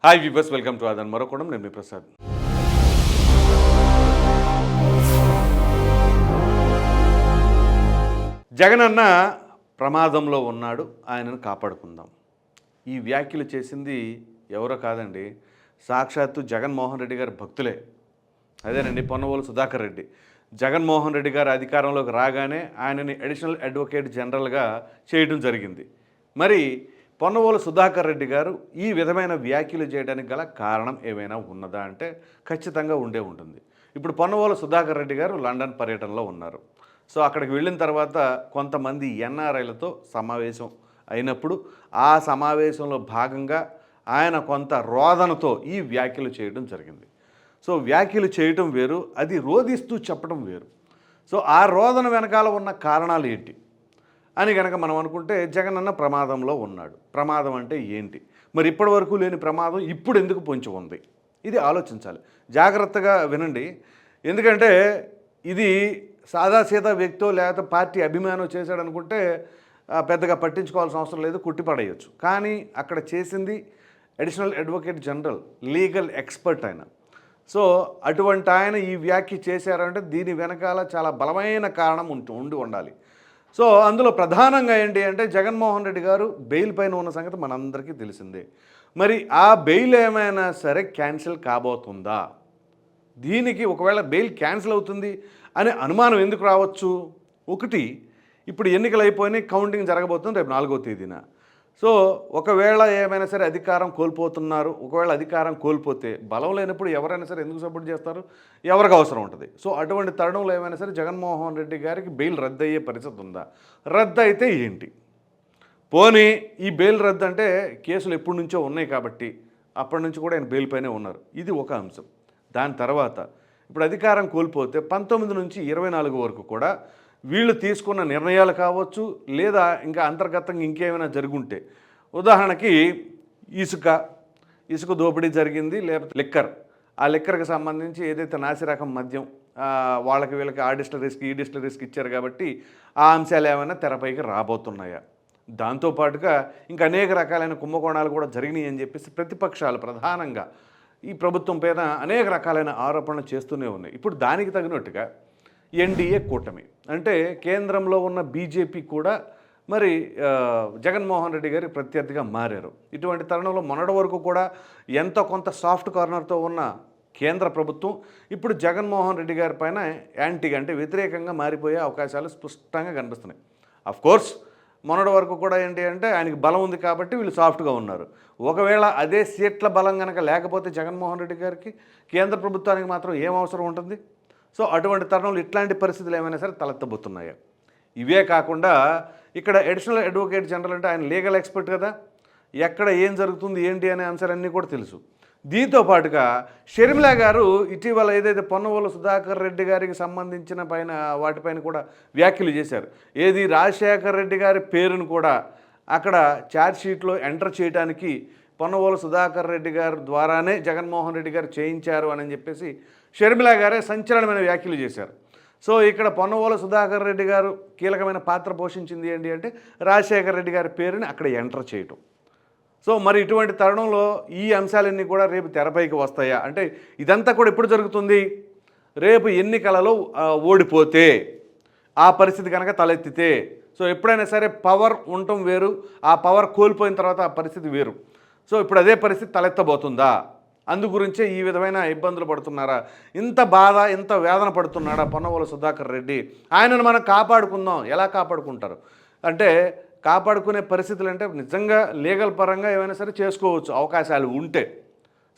Hi viewers, welcome to ఆదాన్ మరొకడం. నేను మీ ప్రసాద్. జగన్ అన్న ప్రమాదంలో ఉన్నాడు, ఆయనను కాపాడుకుందాం. ఈ వ్యాఖ్యలు చేసింది ఎవరో కాదండి, సాక్షాత్తు జగన్మోహన్ రెడ్డి గారి భక్తులే. అదేనండి, పొన్నవోలు సుధాకర్ రెడ్డి. జగన్మోహన్ రెడ్డి గారు అధికారంలోకి రాగానే ఆయనని అడిషనల్ అడ్వకేట్ జనరల్గా చేయడం జరిగింది. మరి పొన్నవోలు సుధాకర్ రెడ్డి గారు ఈ విధమైన వ్యాఖ్యలు చేయడానికి గల కారణం ఏమైనా ఉన్నదా అంటే ఖచ్చితంగా ఉండే ఉంటుంది. ఇప్పుడు పొన్నవోలు సుధాకర్ రెడ్డి గారు లండన్ పర్యటనలో ఉన్నారు. సో అక్కడికి వెళ్ళిన తర్వాత కొంతమంది ఎన్ఆర్ఐలతో సమావేశం అయినప్పుడు ఆ సమావేశంలో భాగంగా ఆయన కొంత రోదనతో ఈ వ్యాఖ్యలు చేయడం జరిగింది. సో వ్యాఖ్యలు చేయటం వేరు, అది రోదిస్తూ చెప్పడం వేరు. సో ఆ రోదన వెనకాల ఉన్న కారణాలు ఏంటి అని కనుక మనం అనుకుంటే, జగన్ అన్న ప్రమాదంలో ఉన్నాడు. ప్రమాదం అంటే ఏంటి? మరి ఇప్పటి వరకు లేని ప్రమాదం ఇప్పుడు ఎందుకు పొంచి ఉంది? ఇది ఆలోచించాలి. జాగ్రత్తగా వినండి. ఎందుకంటే ఇది సాదాసీదా వ్యక్తో లేకపోతే పార్టీ అభిమానం చేశాడు అనుకుంటే పెద్దగా పట్టించుకోవాల్సిన అవసరం లేదు, కుట్టిపడేయచ్చు. కానీ అక్కడ చేసింది additional advocate general, legal expert ఆయన. సో అటువంటి ఆయన ఈ వ్యాఖ్య చేశారంటే దీని వెనకాల చాలా బలమైన కారణం ఉండి ఉండాలి. సో అందులో ప్రధానంగా ఏంటి అంటే, జగన్మోహన్ రెడ్డి గారు బెయిల్ పైన ఉన్న సంగతి మనందరికీ తెలిసిందే. మరి ఆ బెయిల్ ఏమైనా సరే క్యాన్సిల్ కాబోతుందా? దీనికి ఒకవేళ బెయిల్ క్యాన్సిల్ అవుతుంది అనే అనుమానం ఎందుకు రావచ్చు? ఒకటి, ఇప్పుడు ఎన్నికలు అయిపోయినాయి, కౌంటింగ్ జరగబోతుంది రేపు 4వ తేదీన. సో ఒకవేళ ఏమైనా సరే అధికారం కోల్పోతున్నారు, ఒకవేళ అధికారం కోల్పోతే బలం లేనప్పుడు ఎవరైనా సరే ఎందుకు సపోర్ట్ చేస్తారు? ఎవరికి అవసరం ఉంటుంది. సో అటువంటి తరుణంలో ఏమైనా సరే జగన్మోహన్ రెడ్డి గారికి బెయిల్ రద్దు అయ్యే పరిస్థితి ఉందా? రద్దు అయితే ఏంటి? పోనీ ఈ బెయిల్ రద్దు అంటే కేసులు ఎప్పటి నుంచో ఉన్నాయి కాబట్టి అప్పటి నుంచి కూడా ఆయన బెయిల్ పైనే ఉన్నారు. ఇది ఒక అంశం. దాని తర్వాత ఇప్పుడు అధికారం కోల్పోతే 19 నుంచి 24 వరకు కూడా వీళ్ళు తీసుకున్న నిర్ణయాలు కావచ్చు, లేదా ఇంకా అంతర్గతంగా ఇంకేమైనా జరుగుంటే, ఉదాహరణకి ఇసుక దోపిడీ జరిగింది, లేకపోతే లిక్కర్, ఆ లిక్కర్కి సంబంధించి ఏదైతే నాసిరకం మద్యం వాళ్ళకి వీళ్ళకి ఆ డిస్టిలరీస్కి ఈ డిస్టిలరీస్కి ఇచ్చారు కాబట్టి ఆ అంశాలు ఏమైనా తెరపైకి రాబోతున్నాయా? దాంతోపాటుగా ఇంకా అనేక రకాలైన కుంభకోణాలు కూడా జరిగినాయి అని చెప్పేసి ప్రతిపక్షాలు ప్రధానంగా ఈ ప్రభుత్వం పైన అనేక రకాలైన ఆరోపణలు చేస్తూనే ఉన్నాయి. ఇప్పుడు దానికి తగినట్టుగా ఎన్డీఏ కూటమి అంటే కేంద్రంలో ఉన్న బీజేపీ కూడా మరి జగన్మోహన్ రెడ్డి గారి ప్రత్యర్థిగా మారారు. ఇటువంటి తరుణంలో మొన్నటి వరకు కూడా ఎంతో కొంత సాఫ్ట్ కార్నర్తో ఉన్న కేంద్ర ప్రభుత్వం ఇప్పుడు జగన్మోహన్ రెడ్డి గారి పైన యాంటీగా అంటే వ్యతిరేకంగా మారిపోయే అవకాశాలు స్పష్టంగా కనిపిస్తున్నాయి. అఫ్కోర్స్ మొన్నటి వరకు కూడా ఏంటి అంటే ఆయనకి బలం ఉంది కాబట్టి వీళ్ళు సాఫ్ట్గా ఉన్నారు. ఒకవేళ అదే సీట్ల బలం కనుక లేకపోతే జగన్మోహన్ రెడ్డి గారికి కేంద్ర ప్రభుత్వానికి మాత్రం ఏం అవసరం ఉంటుంది? సో అటువంటి తరుణంలో ఇట్లాంటి పరిస్థితులు ఏమైనా సరే తలెత్తబోతున్నాయా? ఇవే కాకుండా ఇక్కడ అడిషనల్ అడ్వకేట్ జనరల్ అంటే ఆయన లీగల్ ఎక్స్పర్ట్ కదా, ఎక్కడ ఏం జరుగుతుంది ఏంటి అనే అంశాలన్నీ కూడా తెలుసు. దీంతో పాటుగా షర్మిల గారు ఇటీవల ఏదైతే పొన్నవోలు సుధాకర్ రెడ్డి గారికి సంబంధించిన వాటిపైన కూడా వ్యాఖ్యలు చేశారు. ఏది రాజశేఖర్ రెడ్డి గారి పేరును కూడా అక్కడ ఛార్జ్షీట్లో ఎంటర్ చేయడానికి పొన్నవోలు సుధాకర్ రెడ్డి గారి ద్వారానే జగన్మోహన్ రెడ్డి గారు చేయించారు అని చెప్పేసి షర్మిల గారే సంచలనమైన వ్యాఖ్యలు చేశారు. సో ఇక్కడ పొన్నవోలు సుధాకర్ రెడ్డి గారు కీలకమైన పాత్ర పోషించింది ఏంటి అంటే రాజశేఖర్ రెడ్డి గారి పేరుని అక్కడ ఎంటర్ చేయటం. సో మరి ఇటువంటి తరుణంలో ఈ అంశాలన్నీ కూడా రేపు తెరపైకి వస్తాయా అంటే ఇదంతా కూడా ఎప్పుడు జరుగుతుంది? రేపు ఎన్నికలలో ఓడిపోతే ఆ పరిస్థితి కనుక తలెత్తితే. సో ఎప్పుడైనా సరే పవర్ ఉండటం వేరు, ఆ పవర్ కోల్పోయిన తర్వాత ఆ పరిస్థితి వేరు. సో ఇప్పుడు అదే పరిస్థితి తలెత్తబోతుందా? అందు గురించే ఈ విధమైన ఇబ్బందులు పడుతున్నారా? ఇంత బాధ, ఇంత వేదన పడుతున్నాడా పొన్నవోలు సుధాకర్ రెడ్డి? ఆయనను మనం కాపాడుకుందాం. ఎలా కాపాడుకుంటారు అంటే, కాపాడుకునే పరిస్థితులు అంటే నిజంగా లీగల్ పరంగా ఏమైనా సరే చేసుకోవచ్చు అవకాశాలు ఉంటే.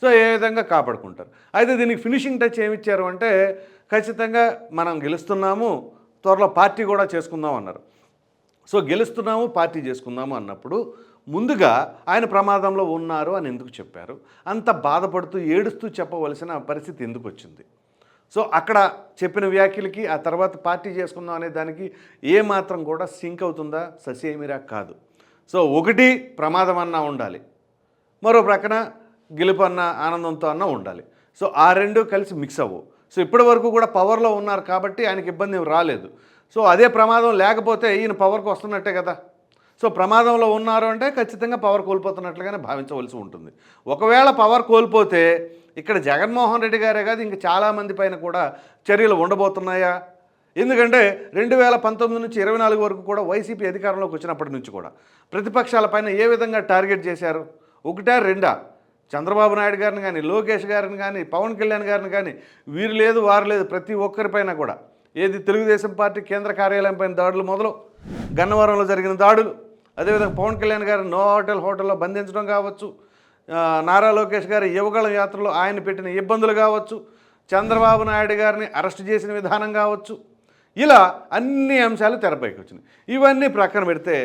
సో ఏ విధంగా కాపాడుకుంటారు? అయితే దీనికి ఫినిషింగ్ టచ్ ఏమిచ్చారు అంటే, ఖచ్చితంగా మనం గెలుస్తున్నాము, త్వరలో పార్టీ కూడా చేసుకుందాం అన్నారు. సో గెలుస్తున్నాము, పార్టీ చేసుకుందాము అన్నప్పుడు ముందుగా ఆయన ప్రమాదంలో ఉన్నారు అని ఎందుకు చెప్పారు? అంత బాధపడుతూ ఏడుస్తూ చెప్పవలసిన పరిస్థితి ఎందుకు వచ్చింది? సో అక్కడ చెప్పిన వ్యాఖ్యలకి ఆ తర్వాత పార్టీ చేసుకుందాం అనే దానికి ఏమాత్రం కూడా సింక్ అవుతుందా? ససేమిరా కాదు. సో ఒకటి ప్రమాదం అన్నా ఉండాలి, మరో ప్రక్కన గెలుపు అన్న ఆనందంతో అన్నా ఉండాలి. సో ఆ రెండు కలిసి మిక్స్ అవ్వవు. సో ఇప్పటి వరకు కూడా పవర్లో ఉన్నారు కాబట్టి ఆయనకి ఇబ్బంది రాలేదు. సో అదే ప్రమాదం లేకపోతే ఈయన పవర్కి వస్తున్నట్టే కదా. సో ప్రమాదంలో ఉన్నారు అంటే ఖచ్చితంగా పవర్ కోల్పోతున్నట్లుగానే భావించవలసి ఉంటుంది. ఒకవేళ పవర్ కోల్పోతే ఇక్కడ జగన్మోహన్ రెడ్డి గారే కాదు ఇంక చాలామంది పైన కూడా చర్యలు ఉండబోతున్నాయా? ఎందుకంటే 2019 నుంచి 24 వరకు కూడా వైసీపీ అధికారంలోకి వచ్చినప్పటి నుంచి కూడా ప్రతిపక్షాలపైన ఏ విధంగా టార్గెట్ చేశారు? ఒకటా రెండా? చంద్రబాబు నాయుడు గారిని కానీ, లోకేష్ గారిని కానీ, పవన్ కళ్యాణ్ గారిని కానీ, వీరు లేదు వారు లేదు ప్రతి ఒక్కరిపైన కూడా ఏది తెలుగుదేశం పార్టీ కేంద్ర కార్యాలయం పైన దాడులు మొదలు, గన్నవరంలో జరిగిన దాడులు, అదేవిధంగా పవన్ కళ్యాణ్ గారిని నో హోటల్లో బంధించడం కావచ్చు, నారా లోకేష్ గారి యువగళం యాత్రలో ఆయన పెట్టిన ఇబ్బందులు కావచ్చు, చంద్రబాబు నాయుడు గారిని అరెస్ట్ చేసిన విధానం కావచ్చు, ఇలా అన్ని అంశాలు తెరపైకి వచ్చినాయి. ఇవన్నీ ప్రక్కన పెడితే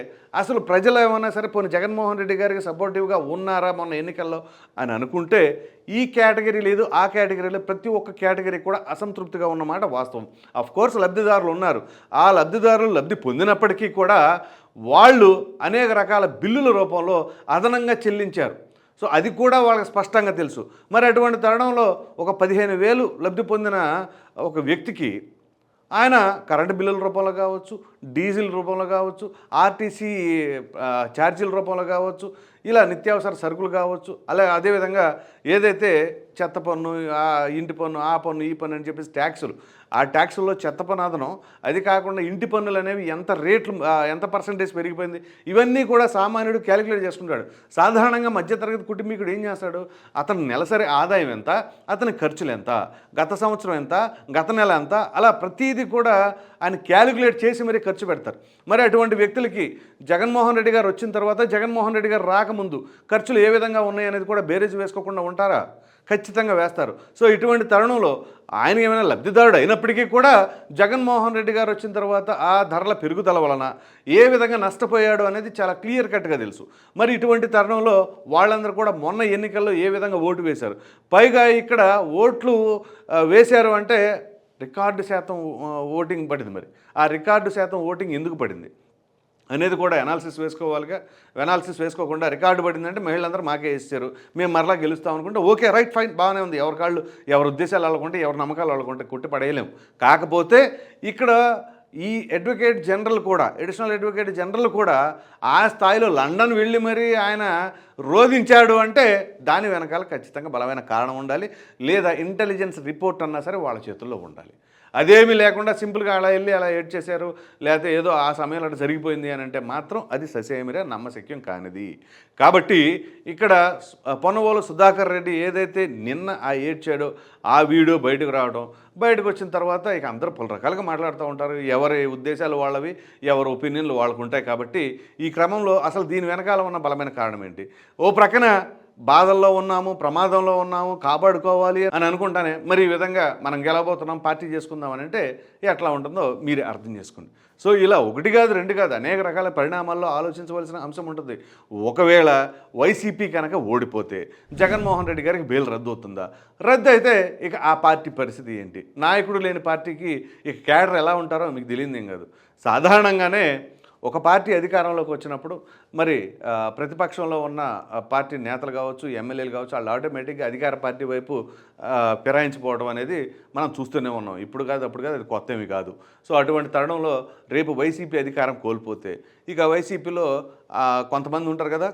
అసలు ప్రజలు ఏమన్నా సరే పోనీ జగన్మోహన్ రెడ్డి గారికి సపోర్టివ్గా ఉన్నారా మొన్న ఎన్నికల్లో అని అనుకుంటే ఈ కేటగిరీ లేదు ఆ కేటగిరీలో ప్రతి ఒక్క కేటగిరీ కూడా అసంతృప్తిగా ఉన్నమాట వాస్తవం. కోర్స్ లబ్ధిదారులు ఉన్నారు. ఆ లబ్ధిదారులు లబ్ధి పొందినప్పటికీ కూడా వాళ్ళు అనేక రకాల బిల్లుల రూపంలో అదనంగా చెల్లించారు. సో అది కూడా వాళ్ళకి స్పష్టంగా తెలుసు. మరి అటువంటి తరుణంలో ఒక 15,000 లబ్ధి పొందిన ఒక వ్యక్తికి ఆయన కరెంటు బిల్లుల రూపంలో కావచ్చు, డీజిల్ రూపంలో కావచ్చు, ఆర్టీసీ ఛార్జీల రూపంలో కావచ్చు, ఇలా నిత్యావసర సరుకులు కావచ్చు, అదేవిధంగా ఏదైతే చెత్త పన్ను, ఇంటి పన్ను, ఆ పన్ను ఈ పన్ను అని చెప్పేసి ట్యాక్సులు, ఆ ట్యాక్సుల్లో చెత్త పన్ను అదనం, అది కాకుండా ఇంటి పన్నులు అనేవి ఎంత పర్సంటేజ్ పెరిగిపోయింది, ఇవన్నీ కూడా సామాన్యుడు క్యాలిక్యులేట్ చేసుకుంటాడు. సాధారణంగా మధ్యతరగతి కుటుంబీకుడు ఏం చేస్తాడు? అతని నెలసరి ఆదాయం ఎంత, అతని ఖర్చులు ఎంత, గత సంవత్సరం ఎంత, గత నెల ఎంత, అలా ప్రతీది కూడా ఆయన క్యాలిక్యులేట్ చేసి మరీ ఖర్చు పెడతారు. మరి అటువంటి వ్యక్తులకి జగన్మోహన్ రెడ్డి గారు వచ్చిన తర్వాత, జగన్మోహన్ రెడ్డి గారు రాకముందు ఖర్చులు ఏ విధంగా ఉన్నాయనేది కూడా బేరేజ్ వేసుకోకుండా ఉంటారా? ఖచ్చితంగా వేస్తారు. సో ఇటువంటి తరుణంలో ఆయన ఏమైనా లబ్ధిదారుడు అయినప్పటికీ కూడా జగన్మోహన్ రెడ్డి గారు వచ్చిన తర్వాత ఆ ధరల పెరుగుదల వలన ఏ విధంగా నష్టపోయాడు అనేది చాలా క్లియర్ కట్గా తెలుసు. మరి ఇటువంటి తరుణంలో వాళ్ళందరూ కూడా మొన్న ఎన్నికల్లో ఏ విధంగా ఓటు వేశారు, పైగా ఇక్కడ ఓట్లు వేశారు అంటే రికార్డు శాతం ఓటింగ్ పడింది. మరి ఆ రికార్డు శాతం ఓటింగ్ ఎందుకు పడింది అనేది కూడా అనాలిసిస్ వేసుకోవాలిగా. అనాలిసిస్ వేసుకోకుండా రికార్డు పడిందంటే మహిళలందరూ మాకే ఇచ్చారు, మేము మరలా గెలుస్తాం అనుకుంటే ఓకే, రైట్, ఫైన్, బాగానే ఉంది. ఎవరి కాళ్ళు ఎవరి ఉద్దేశాలు వాళ్ళకుంటే, ఎవరి నమ్మకాలు వాళ్ళకుంటే కొట్టి పడేయలేము. కాకపోతే ఇక్కడ ఈ అడ్వకేట్ జనరల్ కూడా, అడిషనల్ అడ్వకేట్ జనరల్ కూడా ఆ స్థాయిలో లండన్ వెళ్ళి మరీ ఆయన రోధించాడు అంటే దాని వెనకాల ఖచ్చితంగా బలమైన కారణం ఉండాలి, లేదా ఇంటెలిజెన్స్ రిపోర్ట్ అన్నా సరే వాళ్ళ చేతుల్లో ఉండాలి. అదేమీ లేకుండా సింపుల్గా అలా వెళ్ళి అలా ఏడ్ చేశారు, లేకపోతే ఏదో ఆ సమయంలో అలా జరిగిపోయింది అని అంటే మాత్రం అది ససేమిరా నమ్మశక్యం కానిది. కాబట్టి ఇక్కడ పొన్నవోలు సుధాకర్ రెడ్డి ఏదైతే నిన్న ఏడ్చాడో ఆ వీడియో బయటకు వచ్చిన తర్వాత ఇక అందరూ పలు రకాలుగా మాట్లాడుతూ ఉంటారు. ఎవరి ఉద్దేశాలు వాళ్ళవి, ఎవరి ఒపీనియన్లు వాళ్ళకు ఉంటాయి. కాబట్టి ఈ క్రమంలో అసలు దీని వెనకాల ఉన్న బలమైన కారణం ఏంటి? ఓ ప్రక్కన బాధల్లో ఉన్నాము, ప్రమాదంలో ఉన్నాము, కాపాడుకోవాలి అని అనుకుంటానే మరి ఈ విధంగా మనం గెలవబోతున్నాం, పార్టీ చేసుకుందామని అంటే ఎట్లా ఉంటుందో మీరే అర్థం చేసుకోండి. సో ఇలా ఒకటి కాదు రెండు కాదు అనేక రకాల పరిణామాల్లో ఆలోచించవలసిన అంశం ఉంటుంది. ఒకవేళ వైసీపీ కనుక ఓడిపోతే జగన్మోహన్ రెడ్డి గారికి బెయిల్ రద్దు అవుతుందా? రద్దు అయితే ఇక ఆ పార్టీ పరిస్థితి ఏంటి? నాయకుడు లేని పార్టీకి ఇక క్యాడర్ ఎలా ఉంటారో మీకు తెలియదేం కాదు. సాధారణంగానే ఒక పార్టీ అధికారంలోకి వచ్చినప్పుడు మరి ప్రతిపక్షంలో ఉన్న పార్టీ నేతలు కావచ్చు, ఎమ్మెల్యేలు కావచ్చు, వాళ్ళు ఆటోమేటిక్గా అధికార పార్టీ వైపు ఫిరాయించిపోవడం అనేది మనం చూస్తూనే ఉన్నాం. ఇప్పుడు కాదు అప్పుడు కాదు, అది కొత్తవి కాదు. సో అటువంటి తరుణంలో రేపు వైసీపీ అధికారం కోల్పోతే ఇక వైసీపీలో కొంతమంది ఉంటారు కదా,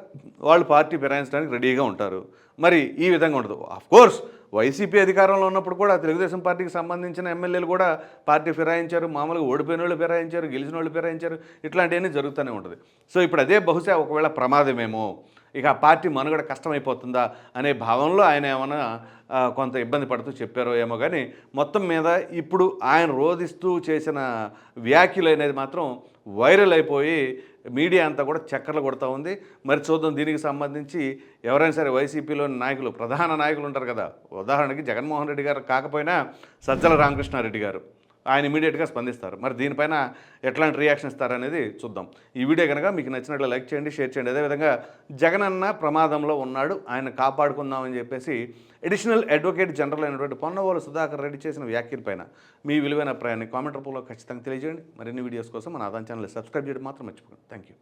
వాళ్ళు పార్టీ ఫిరాయించడానికి రెడీగా ఉంటారు. మరి ఈ విధంగా ఉండదు. ఆఫ్కోర్స్ వైసీపీ అధికారంలో ఉన్నప్పుడు కూడా తెలుగుదేశం పార్టీకి సంబంధించిన ఎమ్మెల్యేలు కూడా పార్టీ ఫిరాయించారు, మామూలుగా ఓడిపోయిన వాళ్ళు ఫిరాయించారు, గెలిచిన వాళ్ళు ఫిరాయించారు, ఇట్లాంటివన్నీ జరుగుతూనే ఉంటుంది. సో ఇప్పుడు అదే బహుశా ఒకవేళ ప్రమాదమేమో, ఇక ఆ పార్టీ మనుగడ కష్టమైపోతుందా అనే భావంలో ఆయన ఏమైనా కొంత ఇబ్బంది పడుతూ చెప్పారో ఏమో. కానీ మొత్తం మీద ఇప్పుడు ఆయన రోధిస్తూ చేసిన వ్యాఖ్యలు అనేది మాత్రం వైరల్ అయిపోయి మీడియా అంతా కూడా చక్కర్లు కొడుతూ ఉంది. మరి చూద్దాం దీనికి సంబంధించి ఎవరైనా సరే వైసీపీలోని నాయకులు, ప్రధాన నాయకులు ఉంటారు కదా, ఉదాహరణకి జగన్మోహన్ రెడ్డి గారు కాకపోయినా సజ్జల రామకృష్ణారెడ్డి గారు, ఆయన ఇమీడియట్గా స్పందిస్తారు. మరి దీనిపైన ఎట్లాంటి రియాక్షన్ ఇస్తారనేది చూద్దాం. ఈ వీడియో కనుక మీకు నచ్చినట్లు లైక్ చేయండి, షేర్ చేయండి. అదేవిధంగా జగనన్న ప్రమాదంలో ఉన్నాడు, ఆయన కాపాడుకుందామని చెప్పేసి అడిషనల్ అడ్వకేట్ జనరల్ అయినటువంటి పొన్నవోలు సుధాకర్ రెడ్డి చేసిన వ్యాఖ్యలపైన మీ విలువైన అభిప్రాయాన్ని కామెంట్ రూపంలో ఖచ్చితంగా తెలియజేయండి. మరిన్ని వీడియోస్ కోసం మన ఆదాన్ ఛానల్ సబ్స్క్రైబ్ చేయడం మాత్రం మర్చిపోకండి. Thank you.